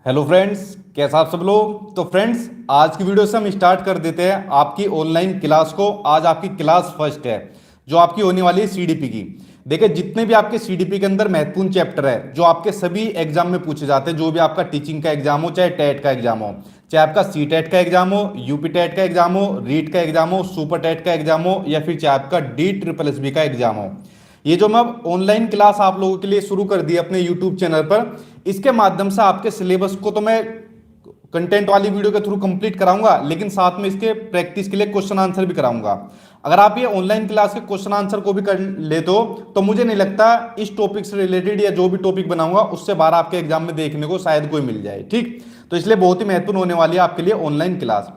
Hello friends, कैसा आप सब लोग। तो फ्रेंड्स, आज की वीडियो से हम स्टार्ट कर देते हैं आपकी ऑनलाइन क्लास को। आज आपकी क्लास फर्स्ट है जो आपकी होने वाली है सीडीपी की। देखिए, जितने भी आपके सीडीपी के अंदर महत्वपूर्ण चैप्टर है जो आपके सभी एग्जाम में पूछे जाते हैं, जो भी आपका टीचिंग का एग्जाम हो, चाहे टेट का एग्जाम हो, चाहे आपका सी टेट का एग्जाम हो, यूपी टेट का एग्जाम हो, रीट का एग्जाम हो, सुपर टेट का एग्जाम हो, या फिर चाहे आपका डी ट्रिपल एस बी का एग्जाम हो, ये जो मैं ऑनलाइन क्लास आप लोगों के लिए शुरू कर दी अपने यूट्यूब चैनल पर, इसके माध्यम से आपके सिलेबस को तो मैं कंटेंट वाली वीडियो के थ्रू कंप्लीट कराऊंगा, लेकिन साथ में इसके प्रैक्टिस के लिए क्वेश्चन आंसर भी कराऊंगा। अगर आप ये ऑनलाइन क्लास के क्वेश्चन आंसर को भी कर लेते हो तो मुझे नहीं लगता इस टॉपिक से रिलेटेड या जो भी टॉपिक बनाऊंगा उससे बाहर आपके एग्जाम में देखने को शायद कोई मिल जाए। ठीक, तो इसलिए बहुत ही महत्वपूर्ण होने वाली है आपके लिए ऑनलाइन क्लास।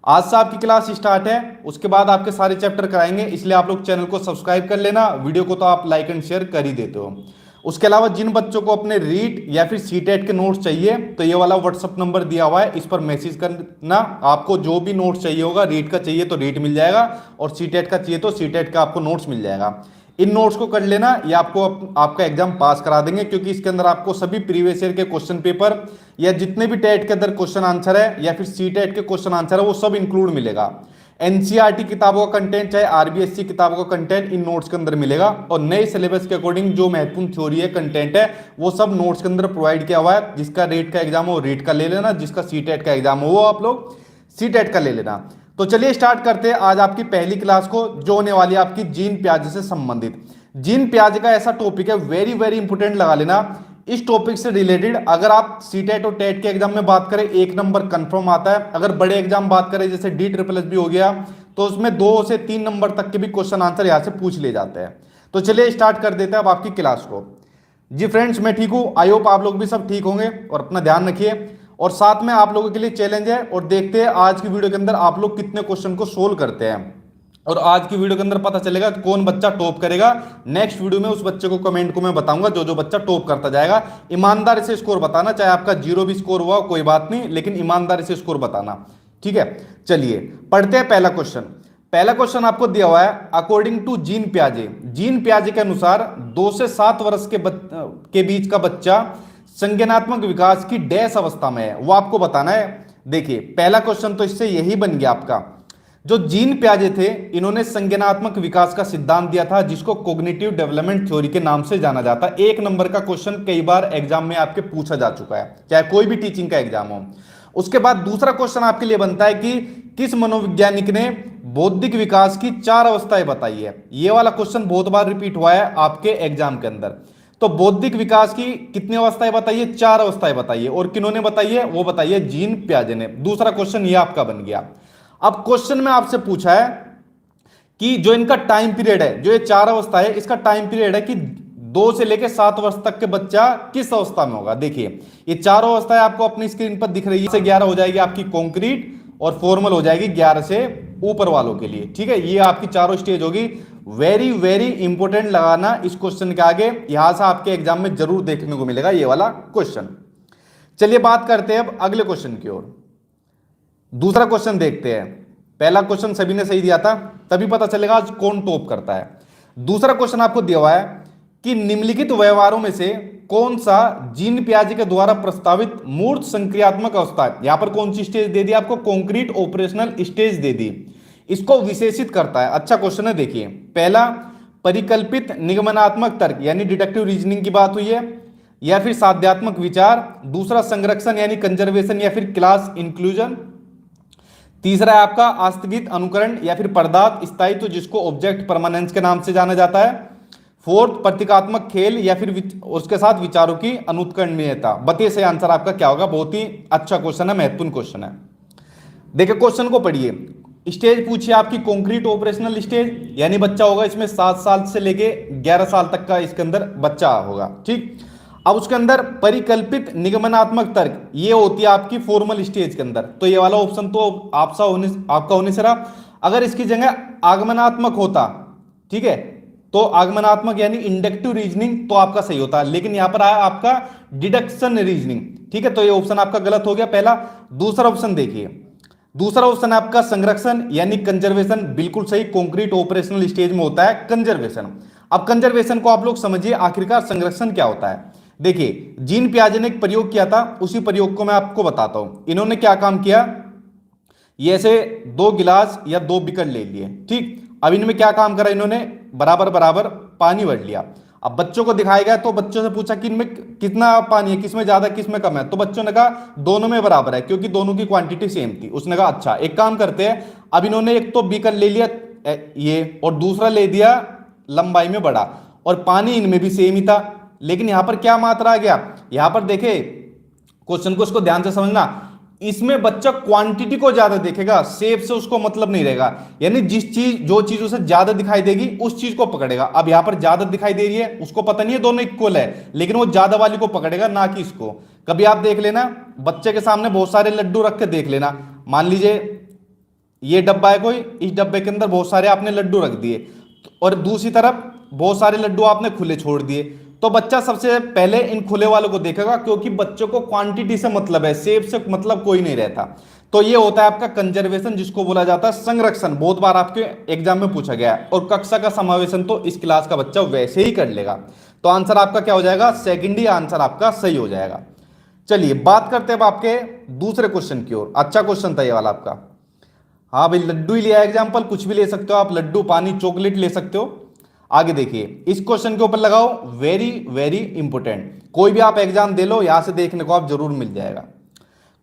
आज से आपकी क्लास स्टार्ट है, उसके बाद आपके सारे चैप्टर कराएंगे, इसलिए आप लोग चैनल को सब्सक्राइब कर लेना, वीडियो को तो आप लाइक एंड शेयर कर ही देते हो। उसके अलावा जिन बच्चों को अपने रीट या फिर सीटेट के नोट्स चाहिए तो ये वाला व्हाट्सअप नंबर दिया हुआ है, इस पर मैसेज करना। आपको जो भी नोट्स चाहिए होगा, रीट का चाहिए तो रीट मिल जाएगा, और सीटेट का चाहिए तो सीटेट का आपको नोट्स मिल जाएगा। इन नोट्स को कर लेना, ये आपको आपका एग्जाम पास करा देंगे, क्योंकि इसके अंदर आपको सभी प्रीवियस ईयर के क्वेश्चन पेपर या जितने भी टेट के अंदर क्वेश्चन आंसर है या फिर सी टेट के क्वेश्चन आंसर है वो सब इंक्लूड मिलेगा। एनसीईआरटी किताबों का कंटेंट चाहे आरबीएससी किताबों का कंटेंट इन नोट्स के अंदर मिलेगा, और नए सिलेबस के अकॉर्डिंग जो महत्वपूर्ण थ्योरी है, कंटेंट है, वो सब नोट्स के अंदर प्रोवाइड किया हुआ है। जिसका रेट का एग्जाम हो रेट का ले लेना, जिसका सी टेट का एग्जाम हो वो आप लोग सी टेट का ले लेना। तो चलिए स्टार्ट करते हैं आज आपकी पहली क्लास को, जो होने वाली है आपकी जीन प्याजे से संबंधित। जीन प्याजे का ऐसा टॉपिक है, वेरी वेरी इंपोर्टेंट लगा लेना। इस टॉपिक से रिलेटेड अगर आप सी टेट और टेट के एग्जाम में बात करें, एक नंबर कंफर्म आता है। अगर बड़े एग्जाम बात करें जैसे डी ट्रिपल एस बी हो गया, तो उसमें 2 से 3 नंबर तक के भी क्वेश्चन आंसर यहां से पूछ लिए जाते हैं। तो चलिए स्टार्ट कर देते हैं अब आपकी क्लास को। जी फ्रेंड्स, मैं ठीक हूं, आई होप आप लोग भी सब ठीक होंगे, और अपना ध्यान रखिए। और साथ में आप लोगों के लिए चैलेंज है, और देखते हैं आज की वीडियो के अंदर आप लोग कितने क्वेश्चन को सोल्व करते हैं। और आज की वीडियो के अंदर पता चलेगा कौन बच्चा टॉप करेगा। नेक्स्ट वीडियो में उस बच्चे को कमेंट को मैं बताऊंगा जो जो बच्चा टॉप करता जाएगा। ईमानदारी से स्कोर बताना, चाहे आपका 0 भी स्कोर हुआ कोई बात नहीं, लेकिन ईमानदारी से स्कोर बताना, ठीक है। चलिए पढ़ते हैं पहला क्वेश्चन। पहला क्वेश्चन आपको दिया हुआ है, अकॉर्डिंग टू जीन प्याजे। जीन प्याजे के अनुसार 2 से 7 वर्ष के बीच का बच्चा संज्ञानात्मक विकास की डैश अवस्था में है, वो आपको बताना है। देखिए पहला क्वेश्चन तो इससे यही बन गया आपका। जो जीन प्याजे थे, इन्होंने संज्ञानात्मक विकास का सिद्धांत दिया था, जिसको कॉग्निटिव डेवलपमेंट थ्योरी के नाम से जाना जाता है। 1 नंबर का क्वेश्चन कई बार एग्जाम में आपके पूछा जा चुका है, चाहे कोई भी टीचिंग का एग्जाम हो। उसके बाद दूसरा क्वेश्चन आपके लिए बनता है कि किस मनोवैज्ञानिक ने बौद्धिक विकास की 4 अवस्थाएं बताई है। यह वाला क्वेश्चन बहुत बार रिपीट हुआ है आपके एग्जाम के अंदर। तो बौद्धिक विकास की कितनी अवस्थाएं बताइए? 4 अवस्थाएं बताइए। और किन्होंने बताई है? वो बताइए जीन प्याजे ने। दूसरा क्वेश्चन ये आपका बन गया। अब क्वेश्चन में आपसे पूछा है कि जो इनका टाइम पीरियड है, जो ये 4 अवस्था है, इसका टाइम पीरियड है कि 2 से लेकर 7 वर्ष तक के बच्चा किस अवस्था में होगा। देखिए ये चारों अवस्थाएं आपको अपनी स्क्रीन पर दिख रही है। से 11 हो जाएगी आपकी कॉन्क्रीट, और फॉर्मल हो जाएगी 11 से ऊपर वालों के लिए, ठीक है। ये आपकी चारों स्टेज होगी। वेरी वेरी इंपोर्टेंट लगाना इस क्वेश्चन के आगे, यहां से आपके एग्जाम में जरूर देखने को मिलेगा ये वाला क्वेश्चन। चलिए बात करते हैं अब अगले क्वेश्चन की ओर। दूसरा क्वेश्चन देखते हैं। पहला क्वेश्चन सभी ने सही दिया था, तभी पता चलेगा आज कौन टॉप करता है। दूसरा क्वेश्चन आपको दिया हुआ है कि निम्नलिखित व्यवहारों में से कौन सा जीन प्याजे के द्वारा प्रस्तावित मूर्त संक्रियात्मक अवस्था है। यहां पर कौन सी स्टेज दे दी आपको? कॉन्क्रीट ऑपरेशनल स्टेज दे दी। इसको विशेषित करता है। अच्छा क्वेश्चन है, देखिए। पहला परिकल्पित निगमनात्मक तर्क यानी डिडक्टिव रीजनिंग की बात हुई है, या फिर साध्यात्मक विचार। दूसरा संरक्षण यानी कंजर्वेशन या फिर क्लास इंक्लूजन। तीसरा है आपका आस्थगित अनुकरण या फिर पदार्थ स्थायित्व, जिसको ऑब्जेक्ट परमानेंस के नाम से जाना जाता है। फोर्थ प्रतीकात्मक खेल या फिर उसके साथ विचारों की अनुत्कर्णीयता। बताइए सही आंसर आपका क्या होगा। बहुत ही अच्छा क्वेश्चन है, महत्वपूर्ण क्वेश्चन है। देखिए क्वेश्चन को पढ़िए। स्टेज पूछिए आपकी कॉन्क्रीट ऑपरेशनल स्टेज, यानी बच्चा होगा इसमें 7 साल से लेके 11 साल तक का इसके अंदर बच्चा होगा, ठीक। अब उसके अंदर परिकल्पित निगमनात्मक तर्क, ये होती है आपकी फॉर्मल स्टेज के अंदर। तो ये वाला ऑप्शन तो आपका होने से रहा। अगर इसकी जगह आगमनात्मक होता, ठीक है, तो आगमनात्मक यानी इंडक्टिव रीजनिंग, तो आपका सही होता। लेकिन यहां पर आया आपका डिडक्शन रीजनिंग, ठीक है, तो ये ऑप्शन आपका गलत हो गया पहला। दूसरा ऑप्शन देखिए, दूसरा ऑप्शन है आपका संरक्षण यानी कंजर्वेशन, बिल्कुल सही। कॉन्क्रीट ऑपरेशनल स्टेज में होता है कंजर्वेशन। अब कंजर्वेशन को आप लोग समझिए, आखिरकार संरक्षण क्या होता है। देखिए जीन पियाजे ने एक प्रयोग किया था, उसी प्रयोग को मैं आपको बताता हूं। इन्होंने क्या काम किया, ये ऐसे 2 गिलास या 2 बीकर ले लिए, ठीक। अब इनमें क्या काम करा, इन्होंने बराबर बराबर पानी भर लिया। अब बच्चों को दिखाया गया तो बच्चों से पूछा कि इनमें कितना पानी है, किसमें ज्यादा किसमें कम है, तो बच्चों ने कहा दोनों में बराबर है, क्योंकि दोनों की क्वांटिटी सेम थी। उसने कहा अच्छा एक काम करते हैं, अब इन्होंने एक तो बीकर ले लिया ये, और दूसरा ले दिया लंबाई में बड़ा, और पानी इनमें भी सेम ही था। लेकिन यहां पर क्या मात्रा आ गया, यहां पर देखे क्वेश्चन को, उसको ध्यान से समझना, इसमें बच्चा क्वांटिटी को ज्यादा देखेगा, शेप से उसको मतलब नहीं रहेगा। यानी जो चीज उसे ज्यादा दिखाई देगी उस चीज को पकड़ेगा। अब यहां पर ज्यादा दिखाई दे रही है, उसको पता नहीं है दोनों इक्वल है, लेकिन वो ज्यादा वाली को पकड़ेगा, ना कि इसको। कभी आप देख लेना, बच्चे के सामने बहुत सारे लड्डू रख के देख लेना, मान लीजिए ये डब्बा है कोई, इस डब्बे के अंदर बहुत सारे आपने लड्डू रख दिए, और दूसरी तरफ बहुत सारे लड्डू आपने खुले छोड़ दिए, तो बच्चा सबसे पहले इन खुले वालों को देखेगा, क्योंकि बच्चों को क्वांटिटी से मतलब है, शेप से मतलब कोई नहीं रहता। तो ये होता है आपका कंजर्वेशन, जिसको बोला जाता है संरक्षण। बहुत बार आपके एग्जाम में पूछा गया है। और कक्षा का समावेशन तो इस क्लास का बच्चा वैसे ही कर लेगा। तो आंसर आपका क्या हो जाएगा, सेकंड ही आंसर आपका सही हो जाएगा। चलिए बात करते हैं अब आपके दूसरे क्वेश्चन की ओर। अच्छा क्वेश्चन था ये वाला आपका। हाँ भाई, लड्डू ही लिया एग्जाम्पल, कुछ भी ले सकते हो आप, लड्डू, पानी, चॉकलेट ले सकते हो। आगे देखिए, इस क्वेश्चन के ऊपर लगाओ वेरी वेरी इंपोर्टेंट। कोई भी आप एग्जाम दे लो, यहां से देखने को आप जरूर मिल जाएगा।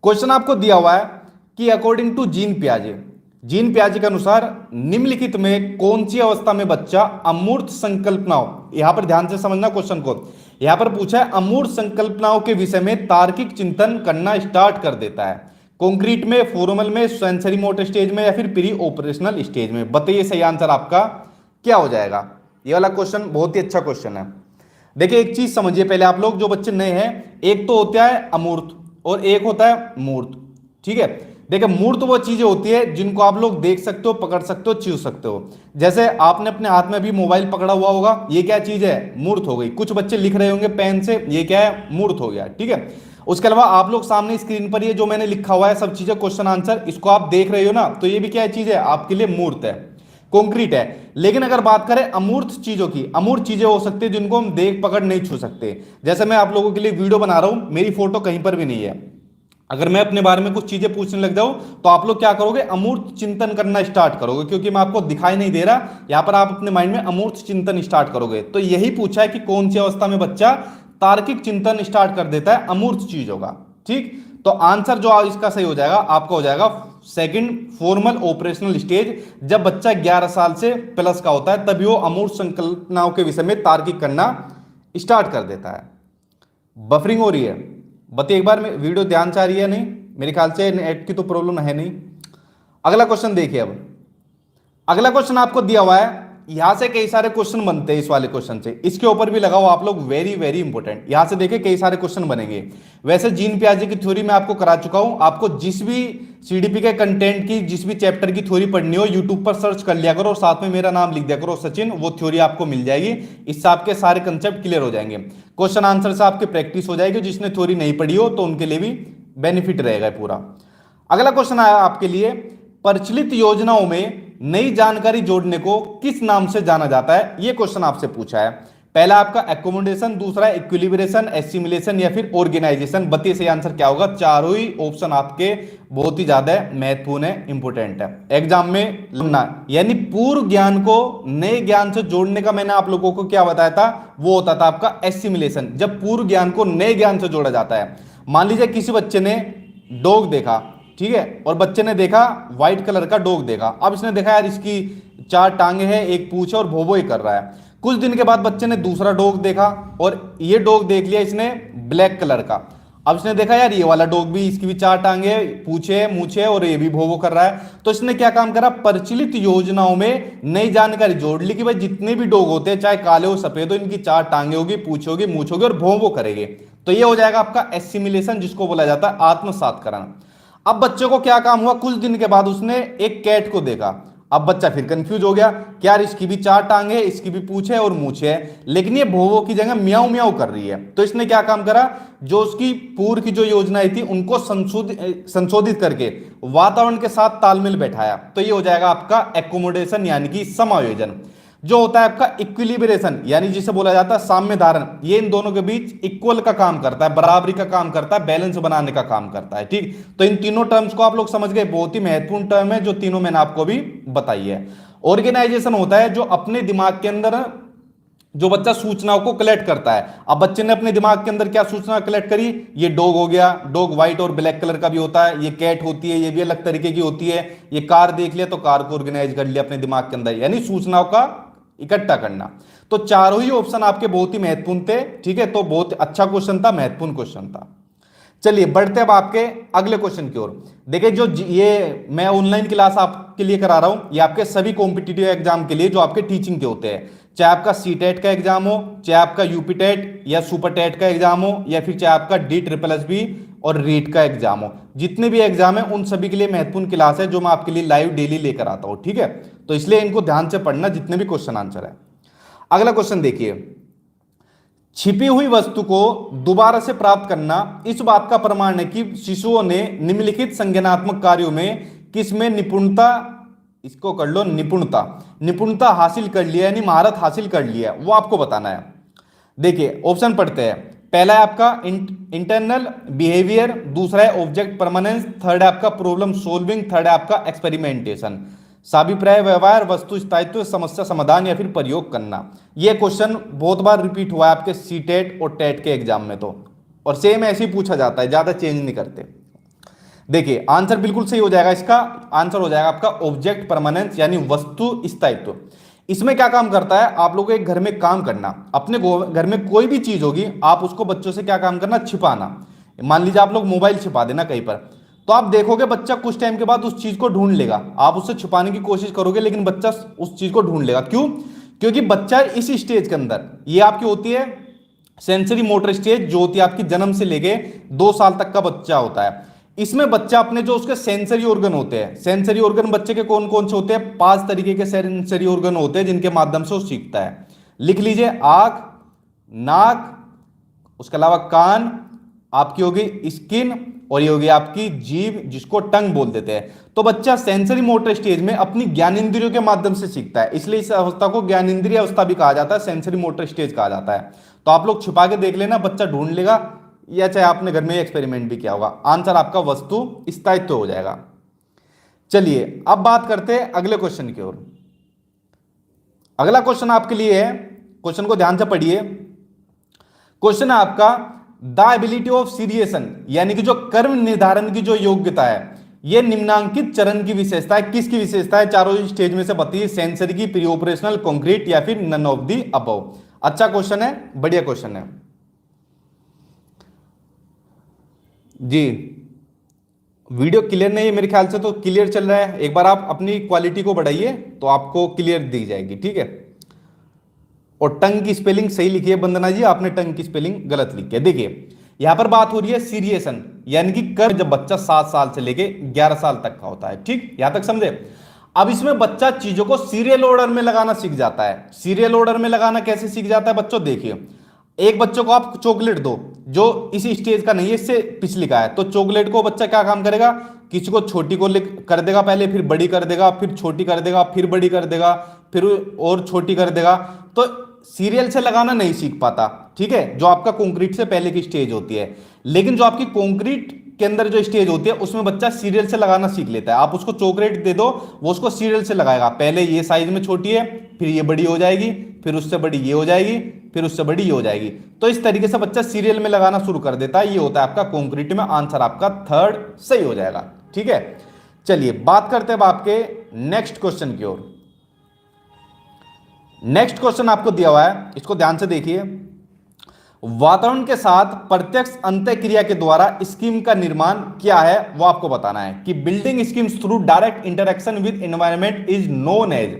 क्वेश्चन आपको दिया हुआ है कि अकॉर्डिंग टू जीन पियाजे के अनुसार निम्नलिखित में कौन सी अवस्था में बच्चा अमूर्त संकल्पनाओं, यहां पर ध्यान से समझना क्वेश्चन को, यहां पर पूछा है अमूर्त संकल्पनाओं के विषय में तार्किक चिंतन करना स्टार्ट कर देता है। कॉन्क्रीट में, फॉर्मल में, सेंसरी मोटर स्टेज में, या फिर प्री ऑपरेशनल स्टेज में। बताइए सही आंसर आपका क्या हो जाएगा। ये वाला क्वेश्चन बहुत ही अच्छा क्वेश्चन है। देखिए एक चीज समझिए पहले आप लोग, जो बच्चे नए हैं, एक तो होता है अमूर्त और एक होता है मूर्त, ठीक है। देखिए मूर्त वो चीजें होती है जिनको आप लोग देख सकते हो, पकड़ सकते हो, छू सकते हो। जैसे आपने अपने हाथ में भी मोबाइल पकड़ा हुआ होगा, ये क्या चीज है, मूर्त हो गई। कुछ बच्चे लिख रहे होंगे पेन से, ये क्या है, मूर्त हो गया, ठीक है। उसके अलावा आप लोग सामने स्क्रीन पर ये जो मैंने लिखा हुआ है सब चीजें, क्वेश्चन आंसर, इसको आप देख रहे हो ना, तो ये भी क्या चीज है, आपके लिए मूर्त है, कॉन्क्रीट है। लेकिन अगर बात करें अमूर्त चीजों की, अमूर्त चीजें हो सकती है जिनको हम देख पकड़ नहीं छू सकते। जैसे मैं आप लोगों के लिए वीडियो बना रहा हूं, मेरी फोटो कहीं पर भी नहीं है, अगर मैं अपने बारे में कुछ चीजें पूछने लग जाऊं तो आप लोग क्या करोगे, अमूर्त चिंतन करना स्टार्ट करोगे, क्योंकि मैं आपको दिखाई नहीं दे रहा। यहां पर आप अपने माइंड में अमूर्त चिंतन स्टार्ट करोगे। तो यही पूछा है कि कौन सी अवस्था में बच्चा तार्किक चिंतन स्टार्ट कर देता है अमूर्त चीजों का, ठीक। तो आंसर जो इसका सही हो जाएगा आपका हो जाएगा सेकंड, फॉर्मल ऑपरेशनल स्टेज। जब बच्चा 11 साल से प्लस का होता है तभी वो अमूर्त संकल्पनाओं के विषय में तार्किक करना स्टार्ट कर देता है। बफरिंग हो रही है, बताइए एक बार में, वीडियो ध्यान से आ रही है नहीं, मेरे ख्याल से नेट की तो प्रॉब्लम है नहीं। अगला क्वेश्चन देखिए। अब अगला क्वेश्चन आपको दिया हुआ है, यहां से कई सारे क्वेश्चन बनते हैं इस वाले क्वेश्चन से, इसके ऊपर भी लगाओ आप लोग, वेरी वेरी इंपॉर्टेंट। यहां से देखिए कई सारे क्वेश्चन बनेंगे। वैसे जीन पियाजे की थ्योरी मैं आपको करा चुका हूं, आपको जिस भी सीडीपी के कंटेंट की, जिस भी चैप्टर की थ्योरी पढ़नी हो, यूट्यूब पर सर्च कर लिया करो और साथ में मेरा नाम लिख दिया करो सचिन, वो थ्योरी आपको मिल जाएगी। इससे आपके सारे कंसेप्ट क्लियर हो जाएंगे, क्वेश्चन आंसर से आपकी प्रैक्टिस हो जाएगी। जिसने थ्योरी नहीं पढ़ी हो तो उनके लिए भी बेनिफिट रहेगा पूरा। अगला क्वेश्चन आया आपके लिए, प्रचलित योजनाओं में नई जानकारी जोड़ने को किस नाम से जाना जाता है, यह क्वेश्चन आपसे पूछा है। पहला आपका एकोमोडेशन, दूसरा इक्विलिब्रेशन, एसिमिलेशन, या फिर ऑर्गेनाइजेशन। बताइए सही आंसर क्या होगा। चारों ही ऑप्शन आपके बहुत ही ज्यादा महत्वपूर्ण है, इंपोर्टेंट है, एग्जाम में लगना। यानी पूर्व ज्ञान को नए ज्ञान से जोड़ने का मैंने आप लोगों को क्या बताया था, वो होता था आपका एसिमिलेशन, जब पूर्व ज्ञान को नए ज्ञान से जोड़ा जाता है। मान लीजिए किसी बच्चे ने डॉग देखा, ठीक है, और बच्चे ने देखा व्हाइट कलर का डॉग देखा। अब इसने देखा यार इसकी 4 टांगे हैं, एक पूंछ है और भोभो ही कर रहा है। कुछ दिन के बाद बच्चे ने दूसरा डॉग देखा और ये डॉग देख लिया इसने ब्लैक कलर का। अब इसने देखा यार ये वाला डॉग भी, इसकी भी 4 टांगे, पूछे, मूछे और ये भी भोभो कर रहा है। तो इसने क्या काम करा, प्रचलित योजनाओं में नई जानकारी जोड़ ली कि भाई जितने भी डॉग होते हैं, चाहे काले हो सफेद हो, इनकी 4 टांगे होगी, पूछ होगी, मूछ होगी और भोभो करेंगे। तो ये हो जाएगा आपका एसिमिलेशन, जिसको बोला जाता है आत्मसातकरण। अब बच्चे को क्या काम हुआ, कुछ दिन के बाद उसने एक कैट को देखा। अब बच्चा फिर कंफ्यूज हो गया कि यार इसकी भी 4 टांग है, इसकी भी पूंछ है और मूछ है, लेकिन ये भोवो की जगह म्याऊ म्याऊ कर रही है। तो इसने क्या काम करा, जो उसकी पूर्व की जो योजनाएं थी उनको संशोधित करके वातावरण के साथ तालमेल बैठाया। तो ये हो जाएगा आपका एकोमोडेशन यानी कि समायोजन। जो होता है आपका इक्विलिब्रेशन, यानी जिसे बोला जाता है साम्य धारण, ये इन दोनों के बीच इक्वल का काम करता है, बराबरी का काम करता है, बैलेंस बनाने का काम करता है। ठीक, तो इन तीनों टर्म्स को आप लोग समझ गए, बहुत ही महत्वपूर्ण टर्म है जो तीनों मैंने आपको भी बताई है। ऑर्गेनाइजेशन होता है जो अपने दिमाग के अंदर जो बच्चा सूचनाओं को कलेक्ट करता है। अब बच्चे ने अपने दिमाग के अंदर क्या सूचना कलेक्ट करी, ये डॉग हो गया, डॉग व्हाइट और ब्लैक कलर का भी होता है, ये कैट होती है, ये भी अलग तरीके की होती है, ये कार देख लिया तो कार को ऑर्गेनाइज कर लिया अपने दिमाग के अंदर, यानी सूचनाओं का इकट्ठा करना। तो चारों ही ऑप्शन आपके बहुत ही महत्वपूर्ण थे। ठीक है, तो बहुत अच्छा क्वेश्चन था, महत्वपूर्ण क्वेश्चन था। चलिए बढ़ते अब आपके अगले क्वेश्चन की ओर। देखिए जो ये मैं ऑनलाइन क्लास आपके लिए करा रहा हूं, ये आपके सभी कॉम्पिटिटिव एग्जाम के लिए जो आपके टीचिंग के होते हैं, चाहे आपका सीटेट का एग्जाम हो, चाहे आपका यूपीटेट या सुपर टेट का एग्जाम हो, या फिर चाहे आपका DSSB और रीट का एग्जाम हो, जितने भी एग्जाम है उन सभी के लिए महत्वपूर्ण क्लास है जो मैं आपके लिए लाइव डेली लेकर आता हूं। ठीक है, तो इसलिए इनको ध्यान से पढ़ना, जितने भी क्वेश्चन आंसर है। अगला क्वेश्चन देखिए, छिपी हुई वस्तु को दोबारा से प्राप्त करना इस बात का प्रमाण है कि शिशुओं ने निम्नलिखित संज्ञानात्मक कार्यों में किसमें निपुणता, इसको कर लो निपुणता हासिल कर लिया, यानी महारत हासिल कर लिया, वो आपको बताना है। देखिए ऑप्शन पढ़ते हैं। पहला है आपका इंटरनल बिहेवियर, दूसरा है ऑब्जेक्ट परमानेंस, थर्ड है आपका प्रॉब्लम सॉल्विंग, थर्ड है आपका एक्सपेरिमेंटेशन। साभिप्राय व्यवहार, वस्तु स्थायित्व, समस्या समाधान या फिर प्रयोग करना। यह क्वेश्चन बहुत बार रिपीट हुआ है आपके सीटेट और टेट के एग्जाम में, तो और सेम ऐसे ही पूछा जाता है, ज्यादा चेंज नहीं करते। देखिए आंसर बिल्कुल सही हो जाएगा, इसका आंसर हो जाएगा आपका ऑब्जेक्ट परमानेंस, यानी वस्तु स्थायित्व। इसमें क्या काम करता है, आप लोगों के घर में काम करना, अपने घर में कोई भी चीज होगी आप उसको बच्चों से क्या काम करना, छिपाना। मान लीजिए आप लोग मोबाइल छिपा देना कहीं पर, तो आप देखोगे बच्चा कुछ टाइम के बाद उस चीज को ढूंढ लेगा। आप उससे छुपाने की कोशिश करोगे लेकिन बच्चा उस चीज को ढूंढ लेगा। क्यों? क्योंकि बच्चा इस स्टेज के अंदर, ये आपकी होती है सेंसरी मोटर स्टेज, जो होती है आपकी जन्म से लेके 2 साल तक का बच्चा होता है। इसमें बच्चा अपने जो उसके सेंसरी ऑर्गन होते हैं, सेंसरी ऑर्गन बच्चे के कौन कौन से होते हैं, 5 तरीके के सेंसरी ऑर्गन होते हैं जिनके माध्यम से वो सीखता है। लिख लीजिए, आंख, नाक, उसके अलावा कान, आपकी होगी स्किन, और ये होगी आपकी जीभ, जिसको टंग बोल देते हैं। तो बच्चा सेंसरी मोटर स्टेज में अपनी ज्ञानेंद्रियों के माध्यम से सीखता है, इसलिए इस अवस्था को ज्ञानेंद्रिय अवस्था भी कहा जाता है, सेंसरी मोटर स्टेज कहा जाता है। तो आप लोग छुपा के देख लेना, बच्चा ढूंढ लेगा, या चाहे आपने घर में एक्सपेरिमेंट भी किया होगा। आंसर आपका वस्तु स्थायित्व हो जाएगा। चलिए अब बात करते हैं अगले क्वेश्चन की ओर। अगला क्वेश्चन आपके लिए है, क्वेश्चन को ध्यान से पढ़िए। क्वेश्चन है आपका द एबिलिटी ऑफ सीरिएशन, यानी कि जो कर्म निर्धारण की जो योग्यता है, यह निम्नांकित चरण की विशेषता है। किसकी विशेषता है? चारों स्टेज में से बताइए, सेंसरी की, प्री ऑपरेशनल, कॉन्क्रीट या फिर नन ऑफ दी अबव। अच्छा क्वेश्चन है, बढ़िया क्वेश्चन है जी। वीडियो क्लियर नहीं है मेरे ख्याल से, तो क्लियर चल रहा है, एक बार आप अपनी क्वालिटी को बढ़ाइए तो आपको क्लियर दी जाएगी। ठीक है, और टंग की स्पेलिंग सही लिखी है वंदना जी, आपने टंग की स्पेलिंग गलत लिखी है। देखिए यहां पर बात हो रही है सीरिएशन, यानी कि कर्म जब बच्चा 7 साल से लेके 11 साल तक का होता है। ठीक, यहां तक समझे? अब इसमें बच्चा चीजों को सीरियल ऑर्डर में लगाना सीख जाता है। सीरियल ऑर्डर में लगाना कैसे सीख जाता है बच्चों? देखिए, एक बच्चों को आप चॉकलेट दो जो इस स्टेज का नहीं है, इससे पिछली का है, तो चॉकलेट को बच्चा क्या काम करेगा, किसी को छोटी को कर देगा पहले, फिर बड़ी कर देगा, फिर छोटी कर देगा, फिर बड़ी कर देगा, फिर और छोटी कर देगा। तो सीरियल से लगाना नहीं सीख पाता। ठीक है, जो आपका कंक्रीट से पहले की स्टेज होती है। लेकिन जो आपकी कंक्रीट के अंदर जो स्टेज होती है उसमें बच्चा सीरियल से लगाना सीख लेता है। आप उसको चॉकलेट दे दो, वो उसको सीरियल से लगाएगा, पहले ये साइज में छोटी है, फिर ये बड़ी हो जाएगी, फिर उससे बड़ी ये हो जाएगी, फिर उससे बड़ी ये हो जाएगी। तो इस तरीके से बच्चा सीरियल में लगाना शुरू कर देता है। ये होता है आपका कंक्रीट में। आंसर आपका थर्ड सही हो जाएगा। ठीक है, चलिए बात करते हैं अब आपके नेक्स्ट क्वेश्चन की ओर। नेक्स्ट क्वेश्चन आपको दिया हुआ है, इसको ध्यान से देखिए। वातावरण के साथ प्रत्यक्ष अंतःक्रिया के द्वारा स्कीम का निर्माण क्या है, वो आपको बताना है। कि building schemes through direct interaction with environment is known as.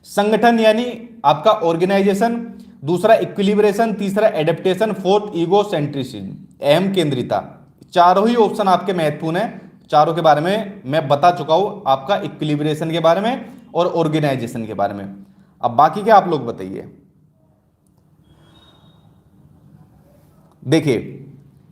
संगठन यानी आपका ऑर्गेनाइजेशन, दूसरा इक्विलिब्रेशन, तीसरा एडेप्टेशन, फोर्थ ईगो सेंट्रिसिज्म, अहम केंद्रिता। चारों ही ऑप्शन आपके महत्वपूर्ण है, चारों के बारे में मैं बता चुका हूं, आपका इक्विलिब्रेशन के बारे में और ऑर्गेनाइजेशन के बारे में। अब बाकी क्या आप लोग बताइए। देखिए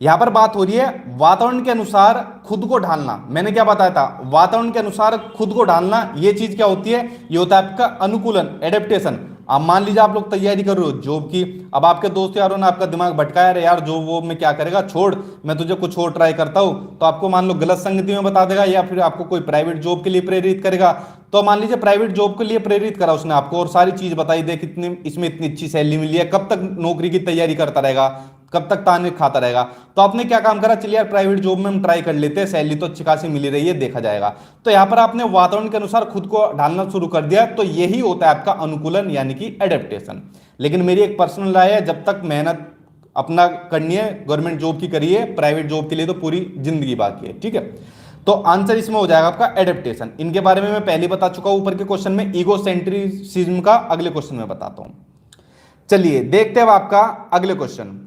यहां पर बात हो रही है वातावरण के अनुसार खुद को ढालना। मैंने क्या बताया था? वातावरण के अनुसार खुद को ढालना। यह चीज क्या होती है? ये होता है आपका अनुकूलन, एडेप्टेशन। अब मान लीजिए आप लोग तैयारी कर रहे हो जॉब की, अब आपके दोस्त यारों ने आपका दिमाग भटकाया, अरे यार जॉब वो में क्या करेगा, छोड़ मैं तुझे कुछ और ट्राई करता हूँ, तो आपको मान लो गलत संगति में बता देगा, या फिर आपको कोई प्राइवेट जॉब के लिए प्रेरित करेगा। तो मान लीजिए प्राइवेट जॉब के लिए प्रेरित करा उसने आपको और सारी चीज बताई, दे कितनी इसमें इतनी अच्छी सैलरी मिली है, कब तक नौकरी की तैयारी करता रहेगा, कब तक ताने खाता रहेगा। तो आपने क्या काम करा, चलिए यार प्राइवेट जॉब में हम ट्राई कर लेते हैं, सैलरी तो अच्छी खासी मिली रही है, देखा जाएगा। तो यहां पर आपने वातावरण के अनुसार खुद को ढालना शुरू कर दिया, तो यही होता है आपका अनुकूलन यानी कि एडेप्टेशन। लेकिन मेरी एक पर्सनल राय है, जब तक मेहनत अपना करनी है गवर्नमेंट जॉब की करिए, प्राइवेट जॉब के लिए तो पूरी जिंदगी बाकी है, ठीक है। तो आंसर इसमें हो जाएगा आपका एडेप्टेशन। इनके बारे में मैं पहले बता चुका हूं ऊपर के क्वेश्चन में, ईगोसेंट्रिसिज्म का अगले क्वेश्चन में बताता हूं। चलिए देखते हैं अब आपका अगले क्वेश्चन।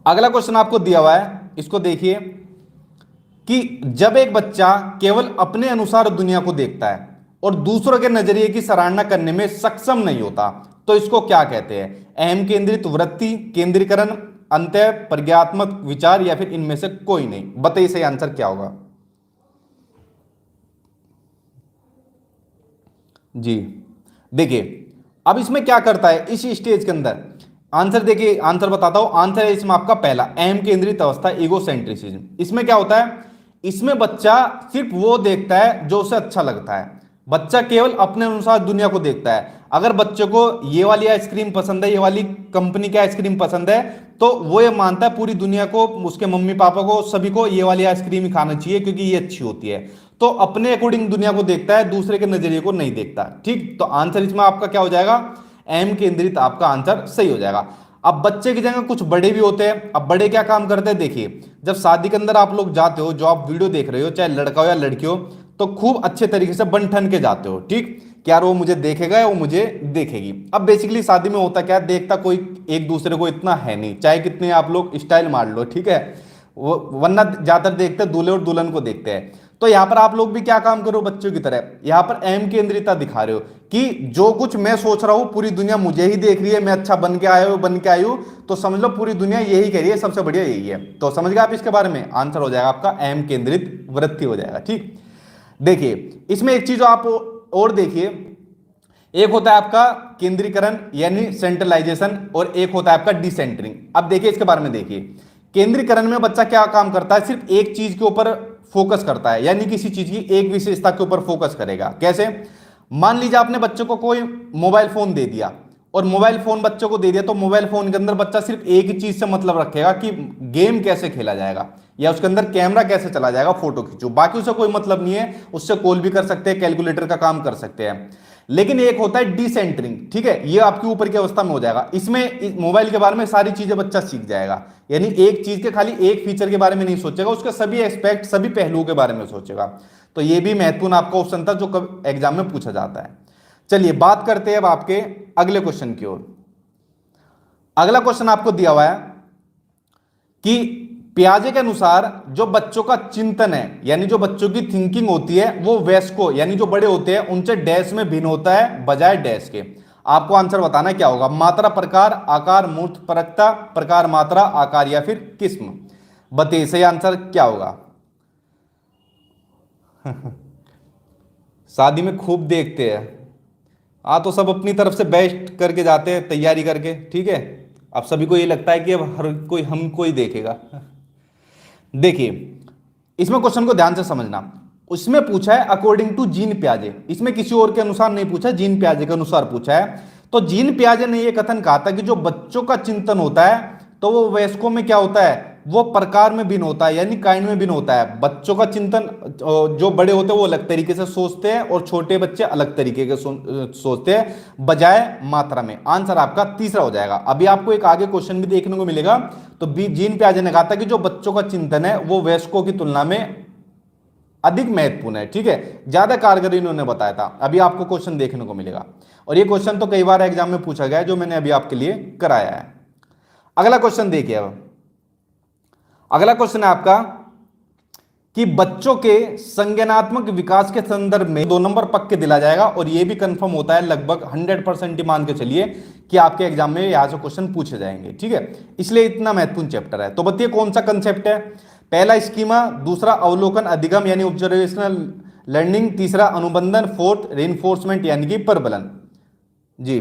अगला क्वेश्चन आपको दिया हुआ है, इसको देखिए कि जब एक बच्चा केवल अपने अनुसार दुनिया को देखता है और दूसरों के नजरिए की सराहना करने में सक्षम नहीं होता, तो इसको क्या कहते हैं? अहम केंद्रित वृत्ति, केंद्रीकरण, अंतः प्रज्ञात्मक विचार, या फिर इनमें से कोई नहीं? बताइए सही आंसर क्या होगा जी। देखिए अब इसमें क्या करता है इस स्टेज के अंदर, आंसर देखिए, आंसर बताता हूं। आंसर है इसमें आपका पहला, अहम केंद्रित अवस्था, ईगोसेंट्रिसिज्म। इसमें क्या होता है, इसमें बच्चा सिर्फ वो देखता है जो उसे अच्छा लगता है, बच्चा केवल अपने अनुसार दुनिया को देखता है। अगर बच्चे को ये वाली आइसक्रीम पसंद है, ये वाली कंपनी की आइसक्रीम पसंद है, तो वो ये मानता है पूरी दुनिया को, उसके मम्मी पापा को, सभी को ये वाली आइसक्रीम ही खाना चाहिए क्योंकि ये अच्छी होती है। तो अपने अकॉर्डिंग दुनिया को देखता है, दूसरे के नजरिए को नहीं देखता, ठीक। तो आंसर इसमें आपका क्या हो जाएगा, एम केंद्रित, आपका आंसर सही हो जाएगा। अब बच्चे की जगह कुछ बड़े भी होते हैं। अब बड़े क्या काम करते हैं, देखिए जब शादी के अंदर आप लोग जाते हो, जो आप वीडियो देख रहे हो, चाहे लड़का हो या लड़की हो, तो खूब अच्छे तरीके से बन ठन के जाते हो, ठीक। क्या वो मुझे देखेगा या वो मुझे देखेगी। अब बेसिकली शादी में होता क्या है, देखता कोई एक दूसरे को इतना है नहीं, चाहे कितने आप लोग स्टाइल मार लो, ठीक है, वो वरना ज्यादातर देखते दूल्हे और दुल्हन को देखते हैं। तो यहां पर आप लोग भी क्या काम करो, बच्चों की तरह यहां पर अहम केंद्रिता दिखा रहे हो कि जो कुछ मैं सोच रहा हूं पूरी दुनिया मुझे ही देख रही है, मैं अच्छा बन के आया हूं, बन के आई हूं, तो समझ लो पूरी दुनिया यही कह रही है, सबसे बढ़िया यही है। तो समझ गए आप इसके बारे में, आंसर हो जाएगा आपका अहम केंद्रित वृत्ति हो जाएगा, ठीक। देखिए इसमें एक चीज आप और देखिए, एक होता है आपका केंद्रीकरण यानी सेंट्रलाइजेशन, और एक होता है आपका डिसेंटरिंग। अब देखिए इसके बारे में देखिए, केंद्रीकरण में बच्चा क्या काम करता है, सिर्फ एक चीज के ऊपर फोकस करता है, यानी किसी चीज की एक विशेषता के ऊपर फोकस करेगा। कैसे, मान लीजिए आपने बच्चों को कोई मोबाइल फोन दे दिया, और मोबाइल फोन बच्चों को दे दिया, तो मोबाइल फोन के अंदर बच्चा सिर्फ एक ही चीज से मतलब रखेगा कि गेम कैसे खेला जाएगा, या उसके अंदर कैमरा कैसे चला जाएगा, फोटो खींचो, बाकी उसे कोई मतलब नहीं है, उससे कॉल भी कर सकते हैं, कैलकुलेटर का काम कर सकते हैं। लेकिन एक होता है डिसेंटरिंग, ठीक है, ये आपकी ऊपर की अवस्था में हो जाएगा। इसमें मोबाइल के बारे में सारी चीजें बच्चा सीख जाएगा, यानी एक चीज के खाली एक फीचर के बारे में नहीं सोचेगा, उसके सभी एस्पेक्ट, सभी पहलुओं के बारे में सोचेगा। तो ये भी महत्वपूर्ण आपका ऑप्शन था जो कब एग्जाम में पूछा जाता है। चलिए बात करते हैं अब आपके अगले क्वेश्चन की ओर। अगला क्वेश्चन आपको दिया हुआ है कि पियाजे के अनुसार जो बच्चों का चिंतन है, यानी जो बच्चों की थिंकिंग होती है, वो वयस्कों यानी जो बड़े होते हैं उनसे डैश में भिन्न होता है बजाय डैश के। आपको आंसर बताना क्या होगा, मात्रा, प्रकार, आकार, मूर्त, परकता, प्रकार, मात्रा, आकार, या फिर किस्म। बताइए सही आंसर क्या होगा। शादी में खूब देखते हैं, तो सब अपनी तरफ से बेस्ट करके जाते हैं तैयारी करके, ठीक है। अब सभी को ये लगता है कि अब हर कोई हमको ही देखेगा। देखिए इसमें क्वेश्चन को ध्यान से समझना, उसमें पूछा है अकॉर्डिंग टू जीन पियाजे, इसमें किसी और के अनुसार नहीं पूछा, जीन पियाजे के अनुसार पूछा है। तो जीन पियाजे ने यह कथन कहा था कि जो बच्चों का चिंतन होता है, तो वो वयस्कों में क्या होता है, वो प्रकार में भिन्न होता है, यानी काइंड में भिन्न होता है। बच्चों का चिंतन, जो बड़े होते हैं वो अलग तरीके से सोचते हैं, और छोटे बच्चे अलग तरीके के सोचते हैं बजाय मात्रा में। आंसर आपका तीसरा हो जाएगा। अभी आपको एक आगे क्वेश्चन भी देखने को मिलेगा। तो जीन पियाजे ने कहा था कि जो बच्चों का चिंतन है वो वयस्कों की तुलना में अधिक महत्वपूर्ण है, ठीक है, ज्यादा कारगर इन्होंने बताया था। अभी आपको क्वेश्चन देखने को मिलेगा, और ये क्वेश्चन तो कई बार एग्जाम में पूछा गया है, जो मैंने अभी आपके लिए कराया है। अगला क्वेश्चन देखिए। अब अगला क्वेश्चन है आपका कि बच्चों के संज्ञानात्मक विकास के संदर्भ में 2 नंबर पक्के दिला जाएगा, और यह भी कंफर्म होता है, लगभग 100% ही मान के चलिए कि आपके एग्जाम में यहां से क्वेश्चन पूछे जाएंगे, ठीक है, इसलिए इतना महत्वपूर्ण चैप्टर है। तो बताइए कौन सा कंसेप्ट है। पहला स्कीमा, दूसरा अवलोकन अधिगम यानी ऑब्जर्वेशनल लर्निंग, तीसरा अनुबंधन, फोर्थ रेनफोर्समेंट यानी कि प्रबलन। जी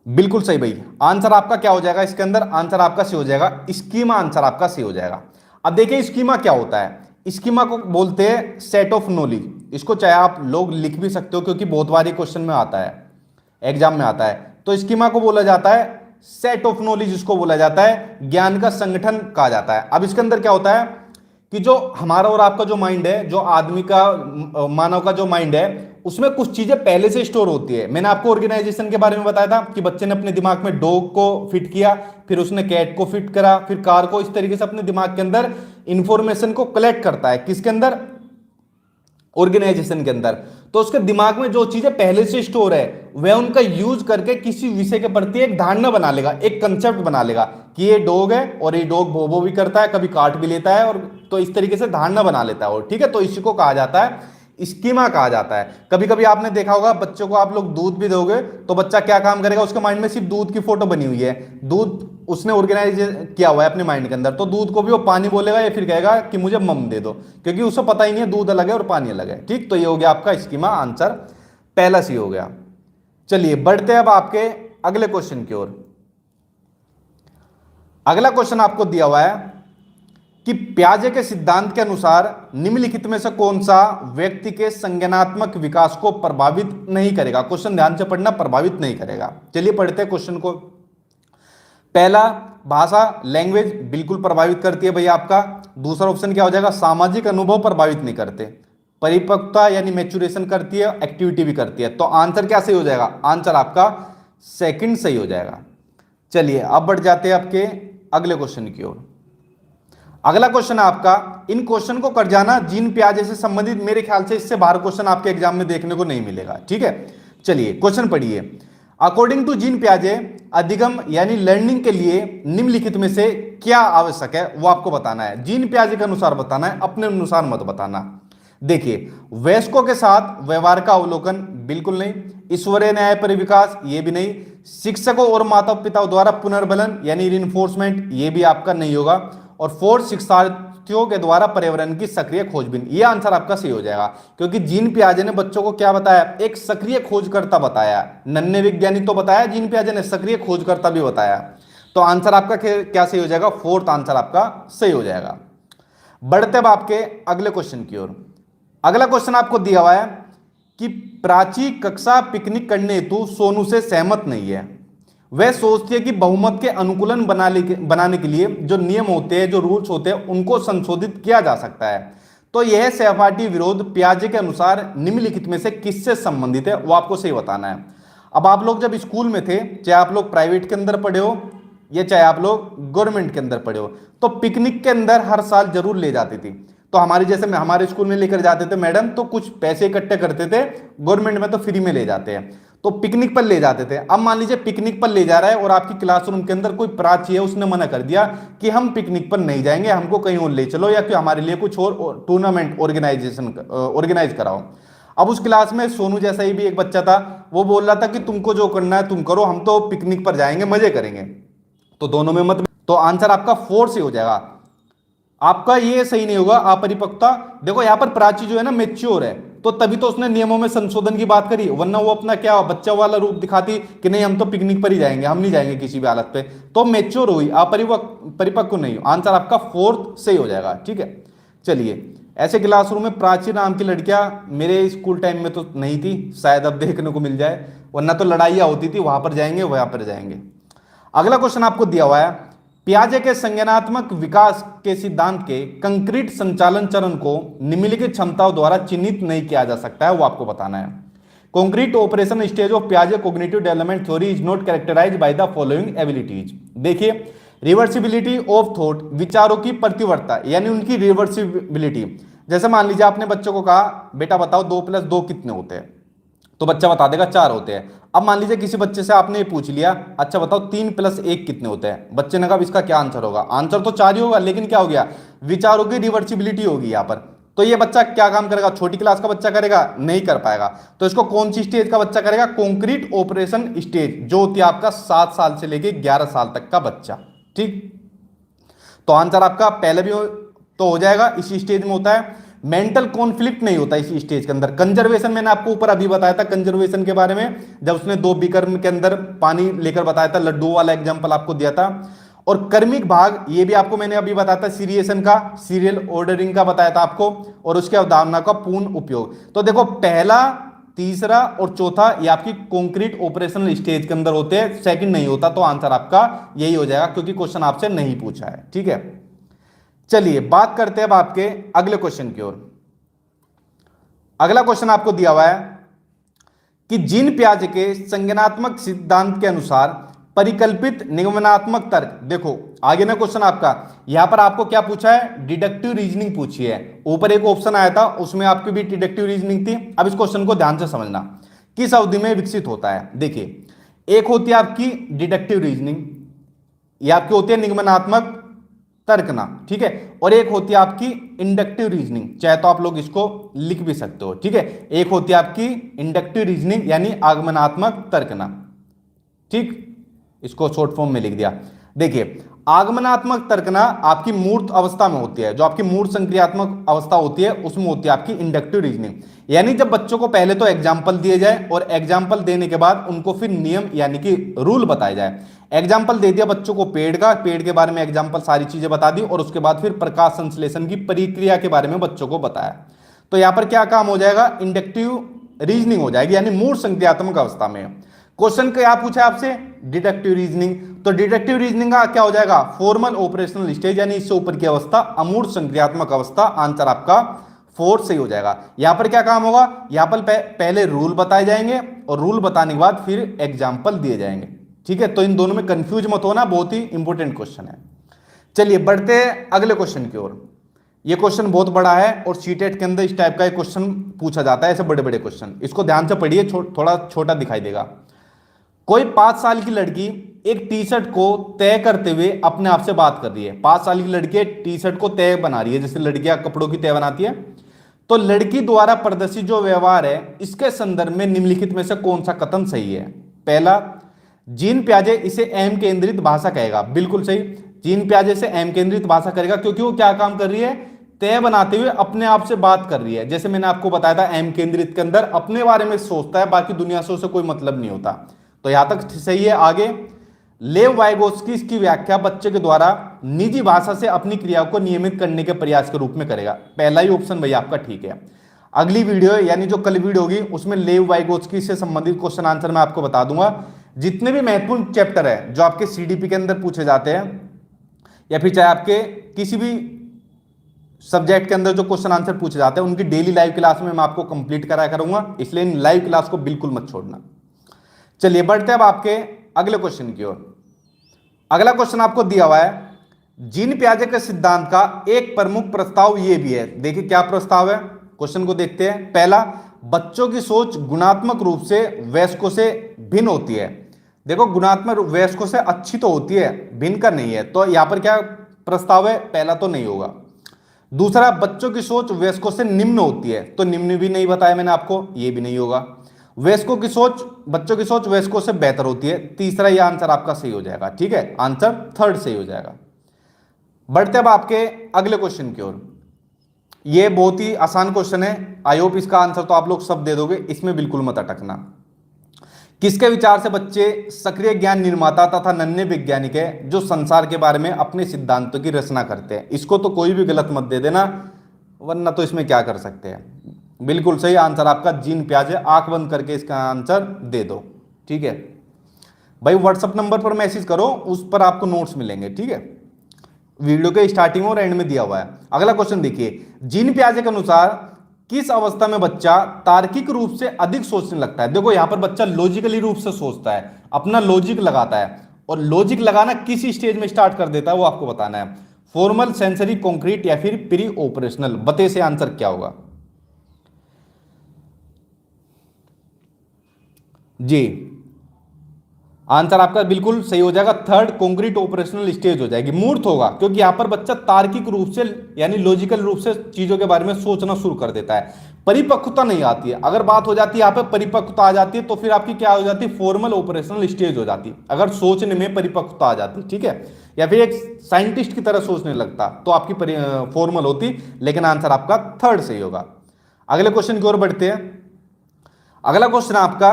बिल्कुल सही भाई। आंसर आपका क्या हो जाएगा इसके अंदर? आंसर आपका सी हो जाएगा स्कीमा, आंसर आपका सी हो जाएगा। अब देखिए स्कीमा क्या होता है। स्कीमा को बोलते हैं सेट ऑफ नॉलेज। इसको चाहे आप लोग लिख भी सकते हो क्योंकि बहुत बार ये क्वेश्चन में आता है, एग्जाम में आता है। तो स्कीमा को बोला जाता है सेट ऑफ नॉलेज, इसको बोला जाता है ज्ञान का संगठन कहा जाता है। अब इसके अंदर क्या होता है कि जो हमारा और आपका जो माइंड है, जो आदमी का मानव का जो माइंड है, उसमें कुछ चीजें पहले से स्टोर होती है। मैंने आपको ऑर्गेनाइजेशन के बारे में बताया था कि बच्चे ने अपने दिमाग में डॉग को फिट किया, फिर उसने कैट को फिट करा, फिर कार को। इस तरीके से अपने दिमाग के अंदर इंफॉर्मेशन को कलेक्ट करता है। किसके अंदर? ऑर्गेनाइजेशन के अंदर। तो उसके दिमाग में जो चीजें पहले से स्टोर है वह उनका यूज करके किसी विषय के प्रति एक धारणा बना लेगा, एक कंसेप्ट बना लेगा कि ये डॉग है और ये डॉग बोबो भी करता है, कभी काट भी लेता है, और तो इस तरीके से धारणा बना लेता है। और ठीक है, तो इसी को कहा जाता है स्कीमा कहा जाता है। कभी कभी आपने देखा होगा बच्चों को आप लोग दूध भी दोगे तो बच्चा क्या काम करेगा, उसके माइंड में सिर्फ दूध की फोटो बनी हुई है, दूध उसने ऑर्गेनाइज किया हुआ है अपने माइंड के अंदर, तो दूध को भी वो पानी बोलेगा या फिर कहेगा कि मुझे मम दे दो, क्योंकि उसे पता ही नहीं है दूध अलग है और पानी अलग है। ठीक, तो ये हो गया आपका स्कीमा, आंसर पहला सी हो गया। चलिए बढ़ते हैं अब आपके अगले क्वेश्चन की ओर। अगला क्वेश्चन आपको दिया हुआ है कि प्याजे के सिद्धांत के अनुसार निम्नलिखित में से कौन सा व्यक्ति के संज्ञानात्मक विकास को प्रभावित नहीं करेगा। क्वेश्चन ध्यान से पढ़ना, प्रभावित नहीं करेगा। चलिए पढ़ते हैं क्वेश्चन को। पहला, भाषा, लैंग्वेज बिल्कुल प्रभावित करती है भैया आपका। दूसरा ऑप्शन क्या हो जाएगा? सामाजिक अनुभव प्रभावित नहीं करते। परिपक्वता यानी मैच्योरेशन करती है, एक्टिविटी भी करती है। तो आंसर क्या सही हो जाएगा? आंसर आपका सेकंड सही हो जाएगा। चलिए अब बढ़ जाते हैं आपके अगले क्वेश्चन की ओर। अगला क्वेश्चन है आपका, इन क्वेश्चन को कर जाना, जीन पियाजे से संबंधित मेरे ख्याल से इससे बाहर क्वेश्चन आपके एग्जाम में देखने को नहीं मिलेगा। ठीक है, चलिए क्वेश्चन पढ़िए। अकॉर्डिंग टू जीन पियाजे, अधिगम यानी लर्निंग के लिए निम्नलिखित में से क्या आवश्यक है वो आपको बताना है। जीन पियाजे के अनुसार बताना है, अपने अनुसार मत बताना। देखिए, वयस्कों के साथ व्यवहार का अवलोकन बिल्कुल नहीं, ईश्वरीय न्याय पर विकास ये भी नहीं, शिक्षकों और माता पिताओं द्वारा पुनर्बलन यानी रिइंफोर्समेंट ये भी आपका नहीं होगा, और फोर्थ शिक्षार्थियों के द्वारा पर्यावरण की सक्रिय खोजबीन, ये आंसर आपका सही हो जाएगा। क्योंकि जीन पियाजे ने बच्चों को क्या बताया? एक सक्रिय खोजकर्ता बताया। नन्हे विज्ञानी तो बताया, जीन पियाजे ने सक्रिय खोजकर्ता भी बताया। तो आंसर आपका क्या सही हो जाएगा? फोर्थ आंसर आपका सही हो जाएगा। बढ़ते अब आपके अगले क्वेश्चन की ओर। अगला क्वेश्चन आपको दिया हुआ है कि प्राची कक्षा पिकनिक करने हेतु सोनू से सहमत नहीं है। वह सोचती है कि बहुमत के अनुकूलन बनाने के लिए जो नियम होते हैं, जो रूल्स होते हैं, उनको संशोधित किया जा सकता है। तो यह सहपाठी विरोध पियाजे के अनुसार निम्नलिखित में से किससे संबंधित है वो आपको सही बताना है। अब आप लोग जब स्कूल में थे, चाहे आप लोग प्राइवेट के अंदर पढ़े हो या चाहे आप लोग गवर्नमेंट के अंदर पढ़े हो, तो पिकनिक के अंदर हर साल जरूर ले जाती थी। तो हमारे जैसे में हमारे स्कूल में लेकर जाते थे मैडम, तो कुछ पैसे इकट्ठे करते थे, गवर्नमेंट में तो फ्री में ले जाते हैं, तो पिकनिक पर ले जाते थे। अब मान लीजिए पिकनिक पर ले जा रहा है और आपकी क्लासरूम के अंदर कोई प्राची है, उसने मना कर दिया कि हम पिकनिक पर नहीं जाएंगे, हमको कहीं और ले चलो, या कि हमारे लिए कुछ और टूर्नामेंट ऑर्गेनाइज कराओ। अब उस क्लास में सोनू जैसा ही भी एक बच्चा था, वो बोल रहा था कि तुमको जो करना है तुम करो, हम तो पिकनिक पर जाएंगे, मजे करेंगे। तो दोनों में मत, तो आंसर आपका फोर्थ से हो जाएगा। आपका ये सही नहीं होगा, अपरिपक्वता। देखो यहां पर प्राची जो है ना मेच्योर है, तो तभी तो उसने नियमों में संशोधन की बात करी, वरना वो अपना क्या बच्चा वाला रूप दिखाती कि नहीं हम तो पिकनिक पर ही जाएंगे, हम नहीं जाएंगे किसी भी हालत पे। तो मेच्योर हुई, परिपक्व नहीं। आंसर आपका फोर्थ सही हो जाएगा। ठीक है, चलिए ऐसे क्लासरूम में प्राची नाम की लड़कियां मेरे स्कूल टाइम में तो नहीं थी, शायद अब देखने को मिल जाए, वरना तो लड़ाइयां होती थी, वहां पर जाएंगे वहां पर जाएंगे। अगला क्वेश्चन आपको दिया हुआ है, पियाजे के संज्ञानात्मक विकास के सिद्धांत के कंक्रीट संचालन चरण को निम्नलिखित क्षमताओं द्वारा चिन्हित नहीं किया जा सकता है, वो आपको बताना है। कंक्रीट ऑपरेशन स्टेज ऑफ पियाजे cognitive development theory is not characterised by the following abilities. देखिए, रिवर्सिबिलिटी ऑफ थॉट, विचारों की प्रतिवर्तता यानी उनकी रिवर्सिबिलिटी। जैसे मान लीजिए आपने बच्चों को कहा बेटा बताओ 2 + 2 कितने होते हैं, तो बच्चा बता देगा 4 होते हैं। अब मान लीजिए किसी बच्चे से आपने ये पूछ लिया, अच्छा बताओ 3 + 1 कितने होते हैं, बच्चे ने कहा इसका क्या आंसर होगा? आंसर तो 4 ही होगा, लेकिन क्या हो गया? विचारों की रिवर्सिबिलिटी होगी यहाँ पर। तो ये बच्चा क्या काम करेगा? छोटी क्लास का बच्चा करेगा? नहीं कर पाएगा। तो इसको कौन सी स्टेज का बच्चा करेगा? कॉन्क्रीट ऑपरेशन स्टेज, जो होती है आपका 7 साल से लेकर 11 साल तक का बच्चा। ठीक, तो आंसर आपका पहले भी तो हो जाएगा, इसी स्टेज में होता है। मेंटल कॉन्फ्लिक्ट नहीं होता इस स्टेज के अंदर। कंजर्वेशन मैंने आपको ऊपर अभी बताया था कंजर्वेशन के बारे में, जब उसने 2 बीकर के अंदर पानी लेकर बताया था, लड्डू वाला एग्जांपल आपको दिया था। और कर्मिक भाग ये भी आपको मैंने अभी बताया था, सीरिएशन का, सीरियल ऑर्डरिंग का बताया था आपको, और उसके अवधारणा का पूर्ण उपयोग। तो देखो पहला, तीसरा और चौथा ये आपकी कॉन्क्रीट ऑपरेशनल स्टेज के अंदर होते हैं, सेकंड नहीं होता। तो आंसर आपका यही हो जाएगा क्योंकि क्वेश्चन आपसे नहीं पूछा है। ठीक है, चलिए बात करते हैं अब आपके अगले क्वेश्चन की ओर। अगला क्वेश्चन आपको दिया हुआ है कि जीन पियाजे के संज्ञानात्मक सिद्धांत के अनुसार परिकल्पित निगमनात्मक तर्क। देखो आगे ना क्वेश्चन आपका, यहां पर आपको क्या पूछा है, डिडक्टिव रीजनिंग पूछी है। ऊपर एक ऑप्शन आया था उसमें आपकी भी डिडक्टिव रीजनिंग थी। अब इस क्वेश्चन को ध्यान से समझना, किस अवधि में विकसित होता है। देखिए एक होती है आपकी डिडक्टिव रीजनिंग, ये आपकी होती है निगमनात्मक तर्कना, ठीक है, और एक होती है आपकी इंडक्टिव रीजनिंग, चाहे तो आप लोग इसको लिख भी सकते हो। ठीक है, एक होती है आपकी इंडक्टिव रीजनिंग यानी आगमनात्मक तर्कना। ठीक, इसको शॉर्ट फॉर्म में लिख दिया। देखिए आगमनात्मक तर्कना आपकी मूर्त अवस्था में होती है, जो आपकी मूर्त संक्रियात्मक अवस्था होती है उसमें होती है आपकी इंडक्टिव रीजनिंग। यानी जब बच्चों को पहले तो एग्जाम्पल दिए जाए और एग्जाम्पल देने के बाद उनको फिर नियम यानी कि रूल बताए जाए। एग्जाम्पल दे दिया बच्चों को पेड़ का, पेड़ के बारे में एग्जाम्पल सारी चीजें बता दी, और उसके बाद फिर प्रकाश संश्लेषण की प्रक्रिया के बारे में बच्चों को बताया। तो यहां पर क्या काम हो जाएगा, इंडक्टिव रीजनिंग हो जाएगी, यानी मूर्त संक्रियात्मक अवस्था में। क्वेश्चन क्या पूछा आपसे, डिडक्टिव रीजनिंग, तो डिडक्टिव रीजनिंग का क्या हो जाएगा, फॉर्मल ऑपरेशनल स्टेज, यानी इससे ऊपर की अवस्था अमूर्त संक्रियात्मक अवस्था। आंसर आपका 4 सही हो जाएगा। यहां पर क्या काम होगा, यहां पर पहले रूल बताए जाएंगे और रूल बताने के बाद फिर एग्जाम्पल दिए जाएंगे। ठीक है, तो इन दोनों में कंफ्यूज मत होना, बहुत ही इंपॉर्टेंट क्वेश्चन है। चलिए बढ़ते हैं अगले क्वेश्चन की ओर। ये क्वेश्चन बहुत बड़ा है और सीटेट के अंदर इस टाइप का एक क्वेश्चन पूछा जाता है, ऐसे बड़े बड़े क्वेश्चन। इसको ध्यान से पढ़िए, थोड़ा छोटा दिखाई देगा। कोई 5 साल की लड़की एक टी शर्ट को तय करते हुए अपने आप से बात कर रही है। 5 साल की लड़की टी शर्ट को तय बना रही है, जैसे लड़कियां कपड़ों की तय बनाती है। तो लड़की द्वारा प्रदर्शित जो व्यवहार है, इसके संदर्भ में निम्नलिखित में से कौन सा कथन सही है। पहला, जीन पियाजे इसे अहम केंद्रित भाषा कहेगा, बिल्कुल सही। जीन पियाजे से अहम केंद्रित भाषा करेगा क्योंकि वो क्या काम कर रही है, तय बनाते हुए अपने आप से बात कर रही है। जैसे मैंने आपको बताया था अहम केंद्रित के अंदर अपने बारे में सोचता है, बाकी दुनिया से उसे कोई मतलब नहीं होता। तो यहां तक सही है। आगे, लेव वाइगोत्स्की इसकी व्याख्या बच्चे के द्वारा निजी भाषा से अपनी क्रियाओं को नियमित करने के प्रयास के रूप में करेगा। पहला ही ऑप्शन भैया आपका ठीक है। अगली वीडियो यानी जो कल वीडियो होगी उसमें लेव वाइगोत्स्की से संबंधित क्वेश्चन आंसर मैं आपको बता दूंगा। जितने भी महत्वपूर्ण चैप्टर है जो आपके सीडीपी के अंदर पूछे जाते हैं, या फिर चाहे आपके किसी भी सब्जेक्ट के अंदर जो क्वेश्चन आंसर पूछे जाते हैं, उनकी डेली लाइव क्लास में मैं आपको कंप्लीट कराया करूंगा, इसलिए इन लाइव क्लास को बिल्कुल मत छोड़ना। चलिए बढ़ते हैं अब आपके अगले क्वेश्चन की ओर। अगला क्वेश्चन आपको दिया हुआ है, जीन पियाजे के सिद्धांत का एक प्रमुख प्रस्ताव यह भी है। देखिए क्या प्रस्ताव है, क्वेश्चन को देखते हैं। पहला, बच्चों की सोच गुणात्मक रूप से वयस्कों से भिन्न होती है। देखो गुणात्मक वयस्कों से अच्छी तो होती है, भिन्न का नहीं है। तो यहां पर क्या प्रस्ताव है, पहला तो नहीं होगा। दूसरा, बच्चों की सोच वयस्कों से निम्न होती है, तो निम्न भी नहीं बताया मैंने आपको, यह भी नहीं होगा। वयस्कों की सोच, बच्चों की सोच वयस्कों से बेहतर होती है। तीसरा ये आंसर आपका सही हो जाएगा। ठीक है, आंसर 3rd सही हो जाएगा। बढ़ते अब आपके अगले क्वेश्चन की ओर। ये बहुत ही आसान क्वेश्चन है, आई होप इसका आंसर तो आप लोग सब दे दोगे, इसमें बिल्कुल मत अटकना। किसके विचार से बच्चे सक्रिय ज्ञान निर्माता तथा नन्हे वैज्ञानिक है जो संसार के बारे में अपने सिद्धांतों की रचना करते हैं। इसको तो कोई भी गलत मत दे देना, वरना तो इसमें क्या कर सकते हैं। बिल्कुल सही आंसर आपका जीन पियाजे, आंख बंद करके इसका आंसर दे दो। ठीक है भाई, व्हाट्सएप नंबर पर मैसेज करो, उस पर आपको नोट्स मिलेंगे। ठीक है, वीडियो के स्टार्टिंग और एंड में दिया हुआ है। अगला क्वेश्चन देखिए, जीन पियाजे के अनुसार किस अवस्था में बच्चा तार्किक रूप से अधिक सोचने लगता है। देखो यहां पर बच्चा लॉजिकली रूप से सोचता है, अपना लॉजिक लगाता है, और लॉजिक लगाना किस स्टेज में स्टार्ट कर देता है वो आपको बताना है। फॉर्मल, सेंसरी, कॉन्क्रीट या फिर प्री ऑपरेशनल। बते से आंसर क्या होगा जी। आंसर आपका बिल्कुल सही हो जाएगा, 3rd कॉन्क्रीट ऑपरेशनल स्टेज हो जाएगी। मूर्त होगा क्योंकि यहां पर बच्चा तार्किक रूप से यानी लॉजिकल रूप से चीजों के बारे में सोचना शुरू कर देता है। परिपक्वता नहीं आती है। अगर बात हो जाती है यहां पर परिपक्वता आ जाती है तो फिर आपकी क्या हो जाती है, फॉर्मल ऑपरेशनल स्टेज हो जाती है, अगर सोचने में परिपक्वता आ जाती है। ठीक है, या फिर एक साइंटिस्ट की तरह सोचने लगता तो आपकी फॉर्मल होती, लेकिन आंसर आपका थर्ड सही होगा। अगले क्वेश्चन की ओर बढ़ते हैं। अगला क्वेश्चन आपका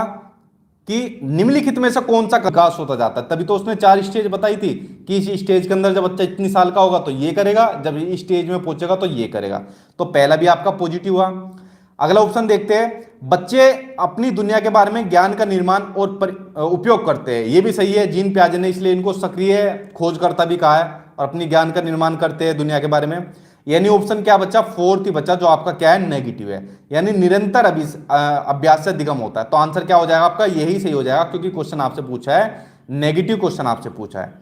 कि निम्नलिखित में से कौन सा विकास होता जाता है। तभी तो उसने 4 स्टेज बताई थी कि इस स्टेज के अंदर जब बच्चा इतनी साल का होगा तो ये करेगा, जब इस स्टेज में पहुंचेगा तो ये करेगा। तो पहला भी आपका पॉजिटिव हुआ। अगला ऑप्शन देखते हैं, बच्चे अपनी दुनिया के बारे में ज्ञान का निर्माण और उपयोग करते हैं। ये भी सही है, जीन पियाजे ने इसलिए इनको सक्रिय खोजकर्ता भी कहा है और अपनी ज्ञान का निर्माण करते हैं दुनिया के बारे में। यानी ऑप्शन क्या बचा, फोर्थ ही बचा, जो आपका क्या है, नेगेटिव है, यानी निरंतर अभ्यास से दिगम होता है। तो आंसर क्या हो जाएगा आपका, यही सही हो जाएगा, क्योंकि क्वेश्चन आपसे पूछा है, नेगेटिव क्वेश्चन आपसे पूछा है।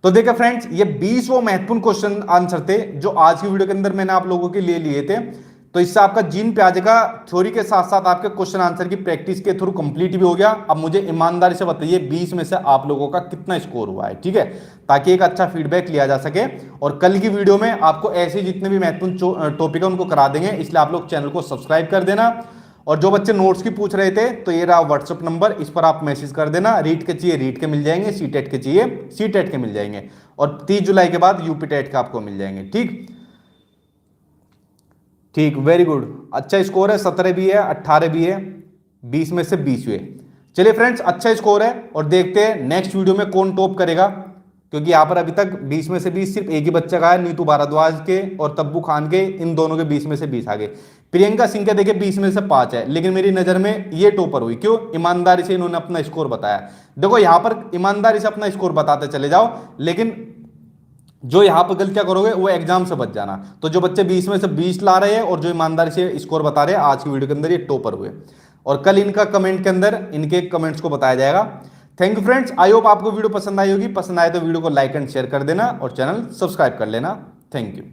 तो देखिए फ्रेंड्स, ये 20 वो महत्वपूर्ण क्वेश्चन आंसर थे जो आज की वीडियो के अंदर मैंने आप लोगों के लिए लिए थे। तो इससे आपका जीन पियाजे का थ्योरी के साथ साथ आपके क्वेश्चन आंसर की प्रैक्टिस के थ्रू कंप्लीट भी हो गया। अब मुझे ईमानदारी से बताइए 20 में से आप लोगों का कितना स्कोर हुआ है, ठीक है, ताकि एक अच्छा फीडबैक लिया जा सके। और कल की वीडियो में आपको ऐसे जितने भी महत्वपूर्ण टॉपिक है उनको करा देंगे, इसलिए आप लोग चैनल को सब्सक्राइब कर देना। और जो बच्चे नोट्स की पूछ रहे थे तो ये रहा व्हाट्सएप नंबर, इस पर आप मैसेज कर देना। रीट के चाहिए रीट के मिल जाएंगे, सीटेट के चाहिए सीटेट के मिल जाएंगे, और 30 जुलाई के बाद यूपी टेट के आपको मिल जाएंगे। ठीक ठीक, वेरी गुड, अच्छा स्कोर है, 17 भी है, 18 भी है, 20 में से 20 हुए। चलिए फ्रेंड्स, अच्छा स्कोर है, और देखते हैं नेक्स्ट वीडियो में कौन टॉप करेगा, क्योंकि यहां पर अभी तक 20 में से 20 सिर्फ एक ही बच्चा का है, नीतू भारद्वाज के और तब्बू खान के, इन दोनों के 20 में से 20 आ गए। प्रियंका सिंह के देखिए 20 में से 5 है, लेकिन मेरी नजर में ये टॉपर हुई। क्यों? ईमानदारी से इन्होंने अपना स्कोर बताया। देखो यहां पर ईमानदारी से अपना स्कोर बताते चले जाओ, लेकिन जो यहां पर गलतियां करोगे वो एग्जाम से बच जाना। तो जो बच्चे 20 में से 20 ला रहे हैं और जो ईमानदारी से स्कोर बता रहे हैं, आज की वीडियो के अंदर ये टॉपर हुए, और कल इनका कमेंट के अंदर इनके कमेंट्स को बताया जाएगा। Thank you friends, I hope आपको वीडियो पसंद आई होगी। पसंद आए तो वीडियो को लाइक एंड शेयर कर देना और चैनल सब्सक्राइब कर लेना। Thank you.